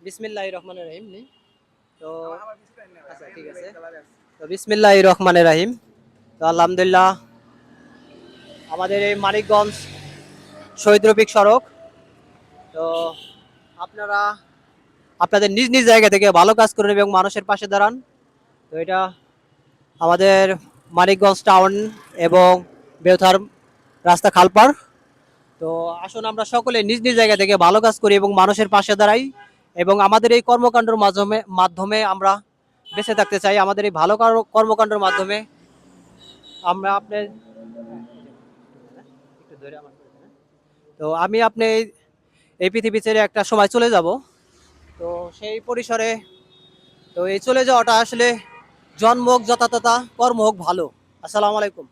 বিসমিল্লাহির রহমানির রহিম নি তো আচ্ছা ঠিক আছে। তো বিসমিল্লাহির রহমানির রহিম। তো আলহামদুলিল্লাহ আমাদের এই মানিকগঞ্জ শহীদ রফিক সড়ক। তো আপনারা আপনাদের নিজ নিজ জায়গা থেকে ভালো কাজ করুন এবং মানুষের পাশে দাঁড়ান। তো এটা আমাদের মানিকগঞ্জ টাউন এবং বেউথার রাস্তা খালপাড়। তো আসুন আমরা সকলে নিজ নিজ জায়গা থেকে ভালো কাজ করি এবং মানুষের পাশে দাঁড়াই এবং আমাদের এই কর্মকাণ্ডের মাধ্যমে মাধ্যমে আমরা বেঁচে থাকতে চাই। আমাদের এই ভালো কর্মকাণ্ডের মাধ্যমে আমরা আপনার একটু ধরে আমার তো আমি আপনি এই পৃথিবী ছেড়ে একটা সময় চলে যাব। তো সেই পরিসরে তো এই চলে যাওয়াটা আসলে জন্ম হোক যথাতথা, কর্ম হোক ভালো। আসসালামু আলাইকুম।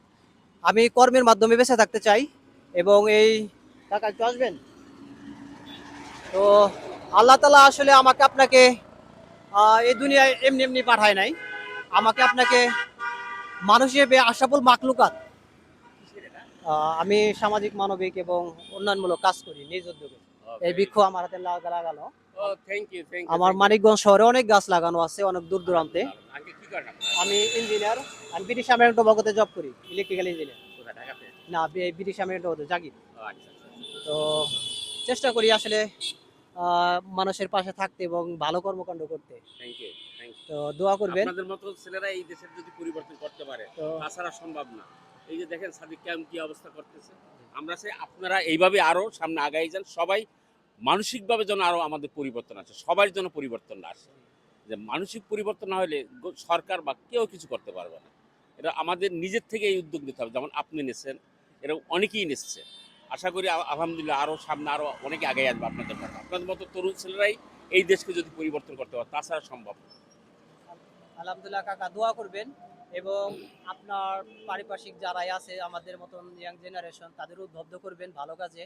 আমি কর্মের মাধ্যমে বেঁচে থাকতে চাই এবং এই টাকা একটু আসবেন। তো আল্লাহ তালা আসলে আমাকে আপনাকে এই দুনিয়ায় এমনি এমনি পাঠায় নাই। আমাকে আপনাকে মানুষ হিসেবে আশরাফুল মাখলুকাত। আমি সামাজিক মানবিক এবং উন্নয়নমূলক কাজ করি নিজ উদ্যোগে। এই বৃক্ষ আমার হাতে লাগানো। আমার মানিকগঞ্জ শহরে অনেক গাছ লাগানো আছে, অনেক দূর দূরান্তে। আমি ইঞ্জিনিয়ার। আমি ব্রিটিশ আমেরিকান টোবাকোতে জব করি, ইলেকট্রিক্যাল ইঞ্জিনিয়ার। না, ব্রিটিশ আমেরিকান টোবাকোতে জাগির। তো চেষ্টা করি আসলে মানুষের পাশে থাকতে এবং ভালো কর্মকাণ্ড করতে। তো দোয়া করবেন। আপনাদের মতো ছেলেরা এই দেশের যদি পরিবর্তন করতে পারে, তাছাড়া সম্ভব না। এই যে দেখেন সাদিক ক্যাম্প কি অবস্থা করতেছে। আমরা চাই আপনারা এইভাবে আরো সামনে আগাই যান। সবাই মানসিকভাবে যেন আরো আমাদের পরিবর্তন আসে, সবার জন্য পরিবর্তন আসে। যে মানসিক পরিবর্তন না হলে সরকার বা কেউ কিছু করতে পারবে না। এটা আমাদের নিজের থেকে এই উদ্যোগ নিতে হবে, যেমন আপনি নিচ্ছেন, এরকম অনেকেই নিচ্ছে। আশা করি আলহামদুলিল্লাহ আরো সামনে আরো অনেকে আগে আসবে আপনাদের কথা। আপনাদের মতো তরুণ ছেলেরাই এই দেশকে যদি পরিবর্তন করতে পারে, তাছাড়া সম্ভব না। আলহামদুলিল্লাহ কাকা, দোয়া করবেন এবং আপনার পারিপার্শ্বিক যারাই আছে আমাদের মতন ইয়াং জেনারেশন তাদের উদ্বুদ্ধ করবেন ভালো কাজে।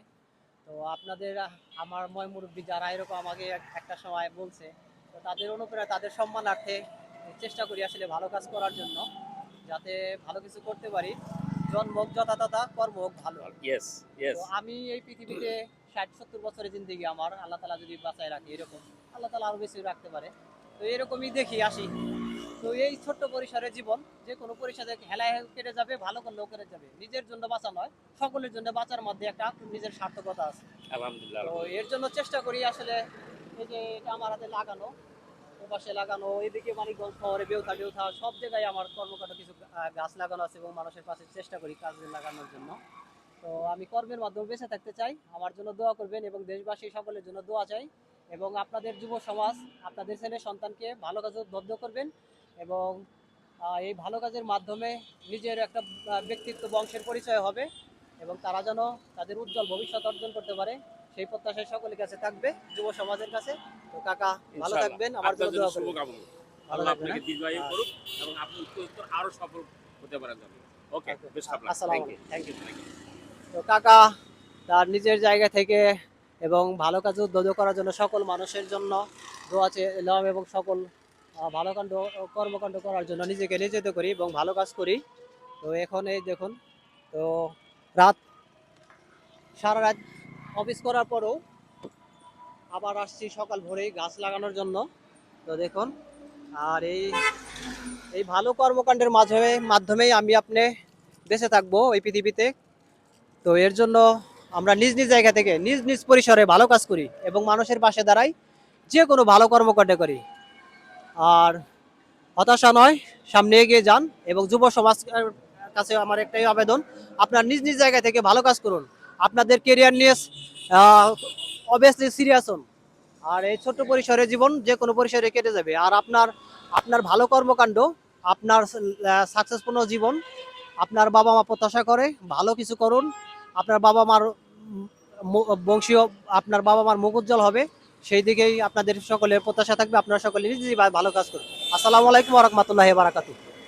তো আপনাদের আমার মুরব্বী যারা এরকম আমাকে একটা সময় বলছে, তো তাদের অনুপ্রেরণা তাদের সম্মানার্থে চেষ্টা করি আসলে ভালো কাজ করার জন্য, যাতে ভালো কিছু করতে পারি। জন্ম হোক যথাতথা, কর্ম হোক ভালো। তো আমি এই পৃথিবীতে 60-70 বছরের জিন্দেগি আমার, আল্লাহ তালা যদি বাঁচায় রাখে, এরকম আল্লাহ তালা আরো বেশি রাখতে পারে। তো এরকমই দেখি আসি। তো এই ছোট্ট পরিসরে জীবন যে কোনো পরিসরে হেলায় কেটে যাবে, ভালো করলেও কেটে যাবে। নিজের জন্য বাঁচা নয়, সকলের জন্য বাঁচার মধ্যে একটা নিজের সার্থকতা আছে। আলহামদুলিল্লাহ। তো এর জন্য চেষ্টা করি আসলে। এই যে এটা আমার হাতে লাগানো, ওপাশে লাগানো, এদিকে মানিকগঞ্জ শহরে বেউথা সব জায়গায় আমার কর্মকাণ্ড কিছু গাছ লাগানো আছে এবং মানুষের পাশে চেষ্টা করি কাজে লাগানোর জন্য। তো আমি কর্মের মাধ্যমে বেঁচে থাকতে চাই। আমার জন্য দোয়া করবেন এবং দেশবাসী সকলের জন্য দোয়া চাই। এবং আপনাদের যুব সমাজ আপনাদের ছেলে সন্তানকে ভালো কাজে উদ্বুদ্ধ করবেন এবং এই ভালো কাজের মাধ্যমে নিজের একটা ব্যক্তিত্ব বংশের পরিচয় হবে এবং তারা যেন তাদের উজ্জ্বল ভবিষ্যৎ অর্জন করতে পারে, সেই প্রত্যাশায় সকলের কাছে থাকবে, যুব সমাজের কাছে। তো কাকা ভালো থাকবেন, আমার জন্য দোয়া করবেন। ভালো আল্লাহ থাকবেন। আপনাকে দীর্ঘায়ু করুক এবং আপনি উত্তর আরো সফল হতে পারেন। Okay, best of luck. আসসালামু আলাইকুম। Thank you. তো কাকা তার নিজের জায়গা থেকে এবং ভালো কাজে উদ্বুদ্ধ করার জন্য সকল মানুষের জন্য দোয়া চেলাম এবং সকল ভালো কর্মকাণ্ড করার জন্য নিজেকে নিয়োজিত করি এবং ভালো কাজ করি। তো এখন এই দেখুন, তো রাত সারা রাত অফিস করার পরেও আবার আসছি সকাল ভোরেই গাছ লাগানোর জন্য। তো দেখুন, আর এই এই ভালো কর্মকাণ্ডের মাধ্যমেই আমি আপনি বেঁচে থাকবো এই পৃথিবীতে। তো এর জন্য আমরা নিজ নিজ জায়গা থেকে নিজ নিজ পরিসরে ভালো কাজ করি এবং মানুষের পাশে দাঁড়াই, যে কোনো ভালো কর্মকাণ্ড করি। আর হতাশা নয়, সামনে এগিয়ে যান। এবং যুব সমাজ কাছে আমার একটাই আবেদন, আপনার নিজ নিজ জায়গা থেকে ভালো কাজ করুন। আপনাদের কেরিয়ার নিয়ে অবভিয়াসলি সিরিয়াস হন। আর এই ছোট্ট পরিসরে জীবন যে কোনো পরিসরে কেটে যাবে। আর আপনার আপনার ভালো কর্মকাণ্ড, আপনার সাকসেসফুল জীবন আপনার বাবা মা প্রত্যাশা করে। ভালো কিছু করুন, আপনার বাবা মার বংশীয় আপনার বাবা মার মুখ উজ্জ্বল হবে, সেই দিকেই আপনাদের সকলের প্রত্যাশা থাকবে। আপনারা সকলে নিজেই ভালো কাজ করুন। আসসালামু আলাইকুম ওয়া রাহমাতুল্লাহি ওয়া বারাকাতুহু।